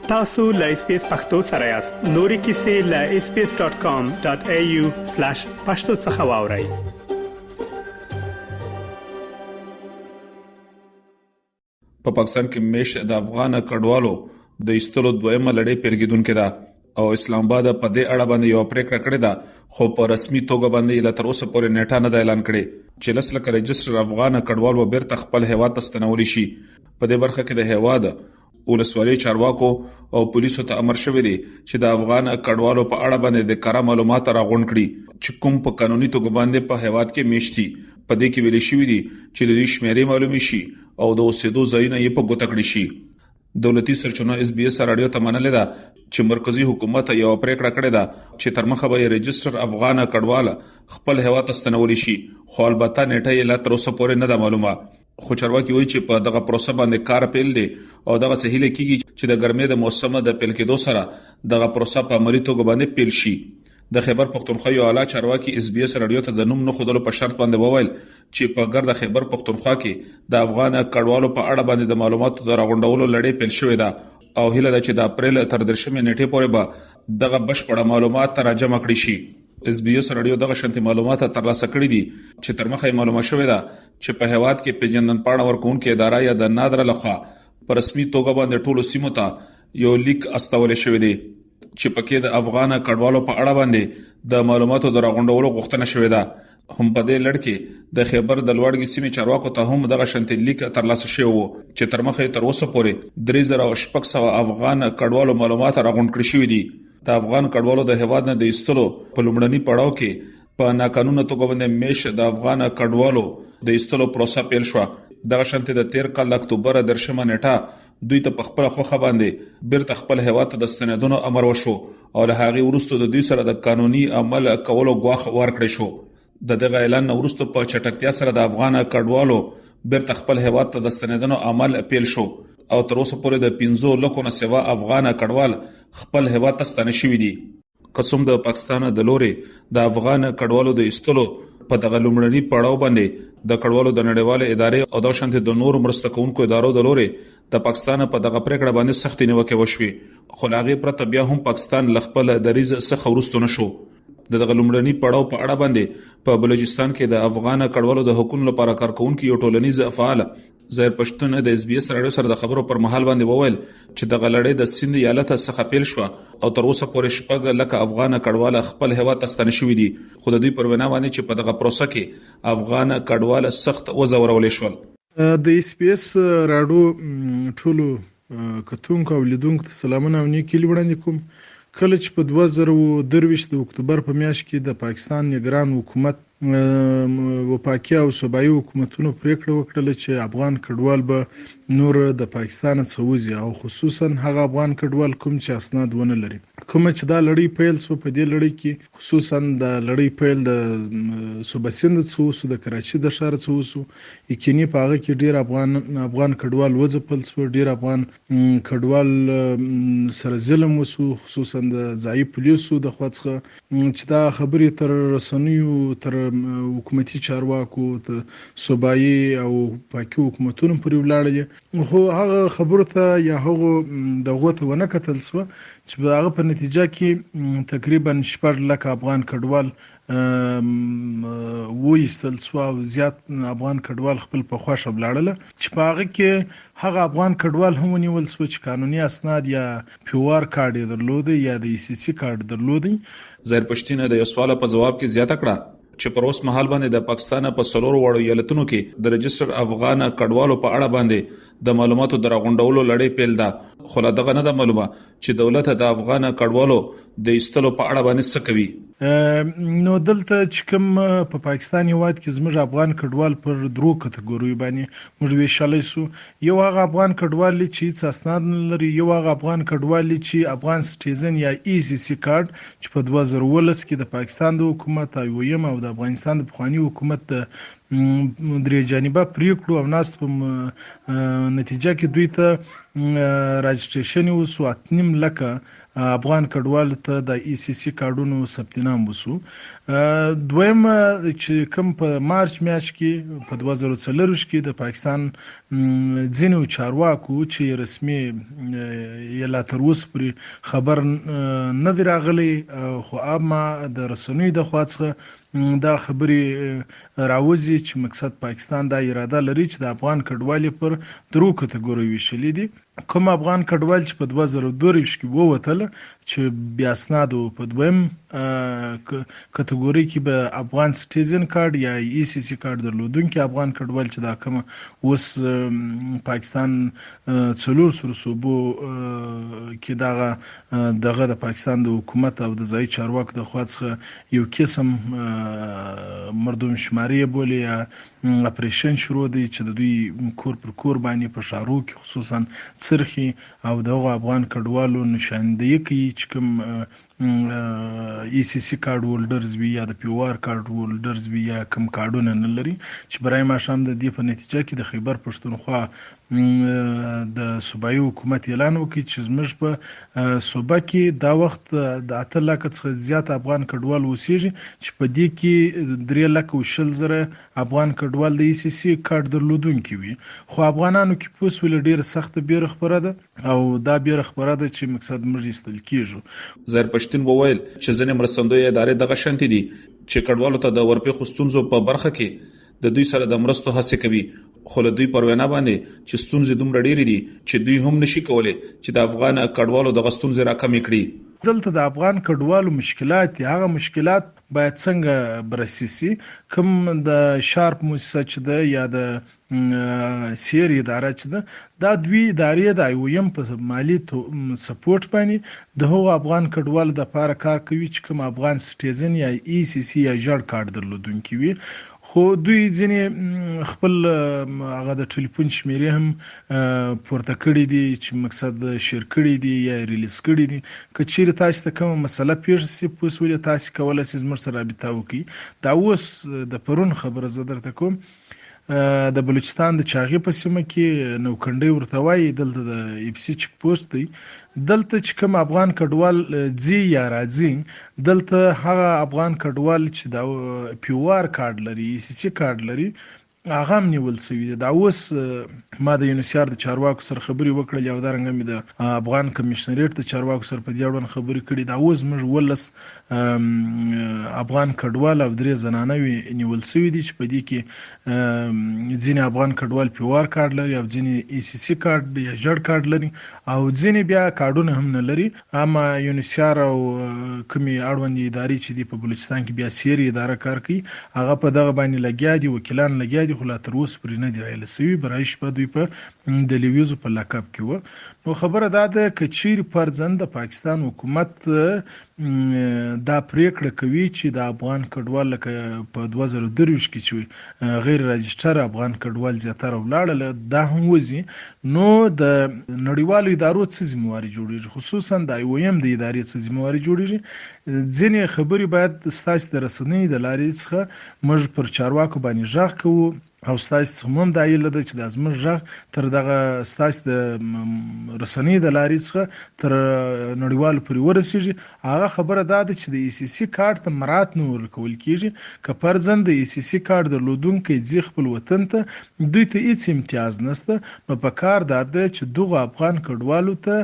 tasu.lspacepakhtosarayast nori kisi.sbs.com.au/pakhtosakhawauri. په پاکستان کې میش د افغان کډوالو د ایستلو دویمه لړۍ پیلګیدونکې ده او اسلام آباد په دې اړه باندې یو پریکړه کړې ده خو په رسمي توګه باندې لا تر اوسه پورې نیټه نه اعلان کړي چې لسلک رجستر افغان کډوال و بیرته خپل هیواد ته ستنول شي. په دې برخه کې د هیواد ولسوالۍ چارواکو او پولیسو ته امر شوی دی چې د افغان کډوالو په اړه باندې د کره معلومات راغونډ کړي چې کوم په قانوني توګه باندې په هیواد کې میشتي. په دې کې ویل شوی دی چې د دې شمیرې معلومي شي او د اوسېدو ځایونه یې په ګوته کړی شي. دولتي سرچینو اس بي اس رادیو ته منلې ده چې مرکزی حکومت یو پریکړه کړې ده چې تر مخه به رجستر افغان کډوال خپل هیواد ته ستنول شي خو البته نیټه یې لا تر اوسه پورې نه ده معلومه. خو چارواکي وایي چې په دغه پروسه باندې کار پیل دی او دغه سهیله کیږي چې د ګرمۍ د موسم د پیل کېدو سره دغه پروسه په عملي توګه باندې پیل شي. د خیبر پختونخوا یو اعلی چارواکي اس بي اس رادیو ته د نوم نه خودلو په شرط باندې وویل چې په ګرد خیبر پختونخوا کې د افغان کډوالو په اړه باندې د معلوماتو د راغونډولو لړۍ پیل شوې ده او هیله ده چې د اپریل تر 13 نیټې پورې به دغه بشپړه معلومات راجمع کړي شي. اس بي اس رادیو دغه شانتي معلومات ترلاسه کړي دي چې تر مخه معلومه شوې ده چې په هیواد کې پیژندن پاڼه ورکوونکې اداره یا د نادره لخوا په رسمي توګه باندې ټولو سیمو ته یو لیک استول شوی دی چې پکې د افغان کډوالو په اړه باندې د معلوماتو د راغونډولو غوښتنه شوې ده. هم په دې لړ کې د خیبر د لوړګي سیمې چارواکو ته هم دغه شانتي لیک ترلاسه شوی وو چې تر مخه تر اوسه پورې 3600 افغان کډوالو معلومات راغونډ کړي شوی دي. د افغان کډوالو د هیواد نه د ایستلو په لومړني پړاو کې په ناقانونه توګه باندې میش د افغان کډوالو د ایستلو پروسه پیل شو. دغه شانتي د 13 کال اکتوبر د شمه نیټه دوی ته په خپل خوخه باندې بیرته خپل هیواد ته د ستنېدلو امر وشو او له هغه وروسته د دوی سره د قانوني عمل کولو غواخ ورکړی شو. دغه اعلان وروسته په چټکتیا سره د افغان کډوالو بیرته خپل هیواد ته د ستنېدلو عمل پیل شو او تر اوسه پورې د 15 لکو نه سوا افغان کډوال خپل هیواد ته ستنه شوي دي. قسم د پاکستان د لوري د افغان کډوالو د ایستلو په دغه لومړني پړاو باندې د کډوالو د نړیواله ادارې او د شانتي د نور مرسته کوونکو ادارو د لوري د پاکستان په دغه پریکړه باندې سختي نیوکه وشوي خو لاغي پرته بیا هم پاکستان لخپل دریز څخه ورستو نشو. دغه لومړني پړاو په اړه باندې په بلوچستان کې د افغان کډوالو د حقوقو لپاره کارکونکو یو ټولنیز فعال زهیر پښتون د اس بي اس رادیو سره د خبرو پر مهال باندې وویل چې د غلړې د سند ایالت څخه پیل شو او تر اوسه پورې شپږ لکه افغان کډوال خپل هیواد ته ستنه شوي دي خو د دوی پر وینا باندې چې په دغه پروسه کې افغان کډوال سخت وزورول شول. د اس بي اس رادیو ټولو کتونکو او لیدونکو ته سلامونه او نیکی وړاندې کوم. کله چې په 2023 د اکتوبر په میاشت کې د پاکستان نگران حکومت وفاقي او صوبایي حکومتونو پریکړه وکړه چې افغان کډوال به نور د پاکستان څخه وځي او خصوصا هغه افغان کډوال کوم چې اسناد ونه لري. کوم چې دا لړۍ پیل سو په دې لړۍ کې خصوصا د لړۍ پیل د صوبه سند څخه د کراچي د ښار څخه یقیني پاغه کې ډیر افغان کډوال وځپل سو. ډیر افغان کډوال سره ظلم وسو خصوصا د ځایي پولیسو د خواڅخه چې دا خبرې تر رسنیو تر حکومتي چارواکو ته صوبایي او پاکي حکومتونو پورې ولاړ خو هغه خبرو ته یا هغه دغه ته ونه کتل سو چې هغه په نتیجه کې تقریبا 4 لک افغان کډوال وېستل سو او زیات افغان کډوال خپل په خوښه بلاړل چې په هغه کې هغه افغان کډوال هم ونیول سو چې قانوني اسناد یا پیوار کارت درلودي یا د سی سی کارت درلودي. زهیر پښتون د یو سوال په جواب کې زیاته کړه چې پر اوس مهال باندې د پاکستان په سلور وړو ایالتونو کې د رجستر افغان کډوالو په اړه باندې د معلوماتو د راغونډولو لړۍ پیل ده خو لا دغه نه ده معلومه چې دولت د افغان کډوالو د ایستلو په اړه باندې څه کوي. نو دلته چې کوم په پاکستان هیواد کې زموږ افغان کډوال پر درو کټګوریو باندې موږ ویشلای سو. یو هغه افغان کډوال چې هیڅ اسناد نه لري، یو هغه افغان کډوال چې افغان سټیزن یا ای سی سی کارت چې په 2019 کې د پاکستان د حکومت او د افغانستان د پخوانی حکومت درې جانبه پریکړو او ناست په نتیجه کې دوی ته راجستریشن وسو 8.5 لکه افغان کډوال ته د ای سی سی کارډونو ثبت نام وسو. دویم چې کوم په مارچ میاشت کې په 2024 کې د پاکستان ځینو چارواکو چې رسمي یلا تر اوسه پورې خبر نه دی راغلی، خو اما د رسنیو د خوا څخه دا خبرې راوځي چې مقصد پاکستان دا اراده لري چې د افغان کډوال پر درو کټګوري ویشلې دي. کوم افغان کډوال چې په 2022 کې ووتل چې بیا اسنادو په دویم کټګوري کې به افغان سټیزن کارت یا ای سی سی کارت درلودونکي افغان کډوال چې دا کوم اوس پاکستان څلور سر صوبو کې دغه د پاکستان د حکومت او د ځای چارواکو د خوا څخه یو قسم مردم شماري بولي یا اپریشن شروع دی چې د دوی کور پر کور باندې په شارو کې خصوصا سرخي او دغه افغان کډوالو نشاندهي کوي چې کوم ای سی سی کارت هولډرز وي یا د پی او آر کارت هولډرز وي یا کوم کارډونه نه لري، چې برای ماښام د دې په نتیجه کې د خیبر پښتونخوا د صوبایي حکومت اعلان وکړي چې زموږ په صوبه کې دا وخت د 8 لکه څخه زیات افغان کډوال اوسېږي، چې په دې کې 3 لکه او 20 زره افغان کډوال د ای سی سی کارت درلودونکي وي. خو افغانانو کې پوس ول ډیره سخت بیره خبره ده او دا بیره خبره ده چې مقصد موږ استل کیږو. زهر پښتون وویل چې ځینې مرستندوی ادارې دغه شانتي دي چې کډوالو ته د ورپې خستونزو په برخه کې د دوی سره د مرستو هڅه کوي، خو له دوی پر وینا باندې چې ستونزې دومره ډېرې دي چې دوی هم نشي کولای چې د افغان کډوالو د غستونزې راکمې کړي. دلته د افغان کډوالو مشکلات هغه مشکلات باید څنګه بررسي سي. کوم د شارپ مؤسسه چې ده یا د سیر اداره چې ده دا دوی ادارې د ایویم په مالی سپورټ باندې د هغو افغان کډوالو د لپاره کار کوي چې کوم افغان سټیزن یا ای سی سی یا ژړ کارت درلودونکي وي. خو دوی ځینې خپل هغه د ټلیفون شمیرې هم پورته کړي دي چې مقصد شیر کړي دي یا ریلیز کړي دي. که چیرې تاسو ته کومه مسله پیښه سي پوس ولې تاسو کولای شئ زموږ سره رابطه وکړئ. دا اوس د پرون خبره زه درته کوم، د بلوچستان د چاغي په سیمه کې نوکنډي ورته وایي، دلته د اف سی چک پوسټ دی. دلته چې کوم افغان کډوال ځي یا راځي، دلته هغه افغان کډوال چې د پی او آر کارت لري، ای سی سی کارت لري، هغه هم نیول شوي دي. دا اوس ما د یونیسیار د چارواکو سره خبرې وکړلې او دارنګه مې د افغان کمیشنریټ د چارواکو سره په دې اړوند خبرې کړې. دا اوس موږ 11 افغان کډوال او 3 زنانه نیول شوي دي چې په دې کې ځینې افغان کډوال پی او آر کارت لري او ځینې ای سی سی کارت یا ژړ کارت لري او ځینې بیا کارتونه هم نه لري. اما یونیسیار او کومې اړوندې ادارې چې دي په بلوچستان کې بیا سیر اداره کار کوي، هغه په دغه باندې لګیا دي، وکیلان لګیا دي، خو لا تر اوسه پورې نه دي رایله شوي. برای شپه دوی په د لیویزو په لقب کې وه. نو خبره دا ده که چیرې فرضاً د پاکستان حکومت دا پریکړه کوي چې د افغان کډوال لکه په 2023 کې چې غیر راجستر افغان کډوال زیاتره ولاړل دا هم وځي، نو د نړیوالو ادارو څه ذمہواري جوړیږي، خصوصا د ایویم د ادارې څه ذمہواري جوړیږي. ځینې خبرې باید ستاسو د رسنۍ د لارې څخه موږ پر چارواکو باندې غږ کوو او ستاسو څخه هم دا ایله ده چې د زموږ غږ تر دغه ستاسو د رسنۍ د لارې څخه تر نړیوالو پورې ورسیږي. هغه خبره دا ده چې د ای سی سی کارت ته مراعات نه ورکول کیږي. که فرضاً د ای سی سی کارت درلودونکی ځي خپل وطن ته، دوی ته هیڅ امتیاز نشته، نو په کار دا ده چې دغه افغان کډوالو ته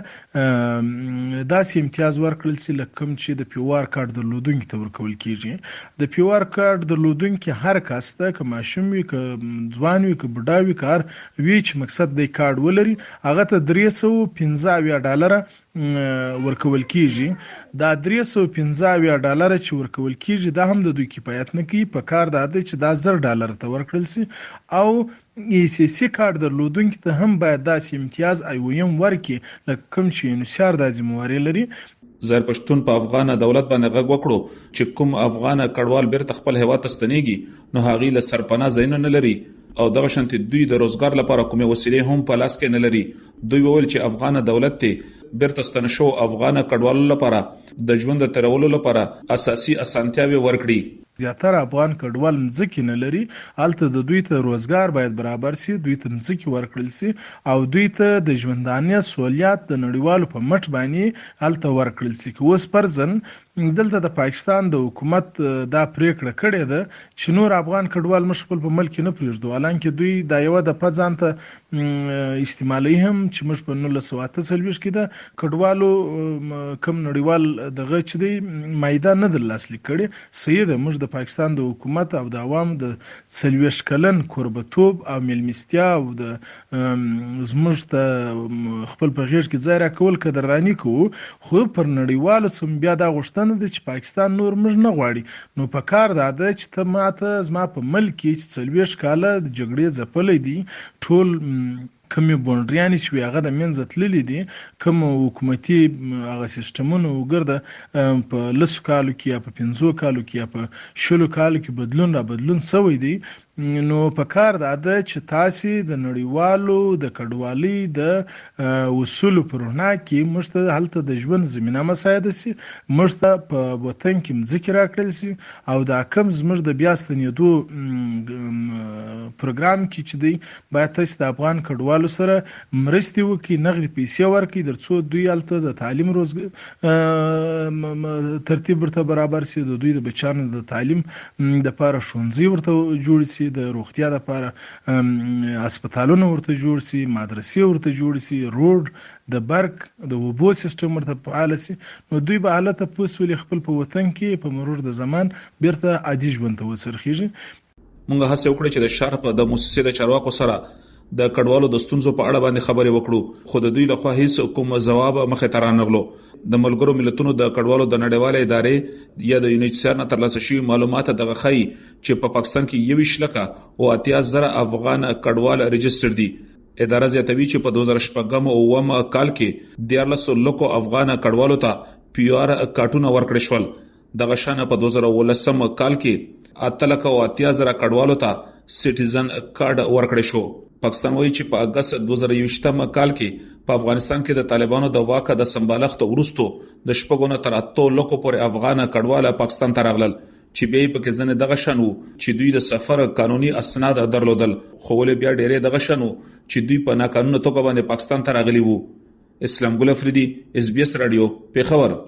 داسې امتیاز ورکړل شي لکه کوم چې د پی او آر کارت درلودونکي ته ورکول کیږي. د پی او آر کارت درلودونکي هر کس ته، که ماشوم وي، که ځوان وي، که بوډا وي، که هر وي چې مقصد د کارت ولري، هغه ته $315 ورکول کیږي. دا $315 چې ورکول کیږي دا هم د دوی کفایت نه کوي. په کار دا ده چې دا $1000 ته ورکړل شي او ای سی سی کارت درلودونکي ته هم باید داسې امتیاز ایویم ورکړي لکه کوم چې یونیسیار دا ذمہواري لري. زهر پښتون په افغان دولت باندې غږ وکړو چې کوم افغان کډوال بیرته خپل هیواد ته ستنېږي نو هغه له سرپناه ځایونه نه لري او دغه شانتي دوی د روزګار لپاره کومه وسیلې هم په لاس کې نه لري. دوی وویل چې افغان دولت ته بیرته ستنه شو افغان کډوالو لپاره د ژوند ترولو لپاره اساسي اسانتیاوي ورکړي. زیاتره افغان کډوال مځکې نه لري، هلته د دوی ته روزګار باید برابر سي، دوی ته مځکې ورکړل سي او دوی ته د ژوندانه سہولیات د نړیوالو په مټ باندې هلته ورکړل سي. که اوس فرضاً دلته د پاکستان د حکومت دا پریکړه کړې ده چې نور افغان کډوال موږ خپل په ملک کې نه پرېږدو، حالانکه دوی دا یوه دفعه ځان ته استعمالوي هم چې موږ په 1948 کې د کډوالو کم نړیوال دغه چې دی معاهده نه در لاسلیک کړې. صحیح ده، موږ د پاکستان د حکومت او د عوامو د 40 کلن کوربتوب او میلمستیا او د زموږ ته خپل په غېږ کې ځای راکول قدرداني کوو، خو پر نړیوالو څه بیا دا غوښتنه ده چې پاکستان نور موږ نه غواړي. نو په کار دا ده چې ته ماته زما په ملک کې چې 40 کاله د جګړې ځپلی دي ټول کومې بونډریانې چې وي هغه د منځه تللي دي، کوم حکومتي هغه سیسټمونه وګرده په 10 کالو کې یا په 15 کالو کې یا په 20 کالو کې بدلون را بدلون سوی دی. نو په کار دا ده چې تاسې د نړیوالو د کډوالۍ د اصولو په رڼا کې موږ ته هلته د ژوند زمینه مساعده سي، موږ ته په وطن کې مځکې راکړل سي او دا کم زموږ د بیا ستنېدو پروګرام کې چې دی باید تاسې د افغان کډوالو سره مرستې وکړي، نغدي پیسې ورکړي تر څو دوی هلته د تعلیم ترتیب ورته برابر سي، د دوی د بچیانو د تعلیم دپاره ښوونځي ورته جوړ سي، د روغتیا لپاره هسپتالونه ورته جوړ سي، مدرسې ورته جوړ سي، روډ د برق د اوبو سیستم ورته فعال سي. نو دوی به هلته پوس ولي خپل په وطن کې په مرور د زمان بیرته عادي ژوند ته وڅرخیږي. مونږ هڅه وکړه چې د شارپ د مؤسسې د چارواکو سره د کډوالو د ستونزو په اړه باندې خبرې وکړو، خو د دوی لخوا هیڅ کوم ځواب مخې ته رانغلو. د ملګرو ملتونو د کډوالو د نړیوالې ادارې یا د UNHCR نه ترلاسه شوي معلومات دغه ښيي چې په پاکستان کې 21 لکه او 80,000 افغان کډوال ريجستر دي. اداره زیاتوي چې په 2014 او 2018 کال کې 13 لکه افغان کډوالو ته PR کارتونه ورکړل شول. دغه شان په 2019 کال کې 8,80,000 کډوالو ته سټیزن کارت ورکړل شو. پاکستان وایي چې په اگست 2020 کال کې په افغانستان کې د طالبانو د واکه د سمبالښت وروسته د 8 تر 8 لکه پورې افغان کډوال پاکستان ته راغلل چې به په کې ځنه دغه شنو چې دوی د سفر قانوني اسناد درلودل، خو ول بیا ډېرې دغه شنو چې دوی په ناقانونه توګه باندې پاکستان ته راغلي وو. اسلام ګل افریدي، SBS رادیو، پیښور.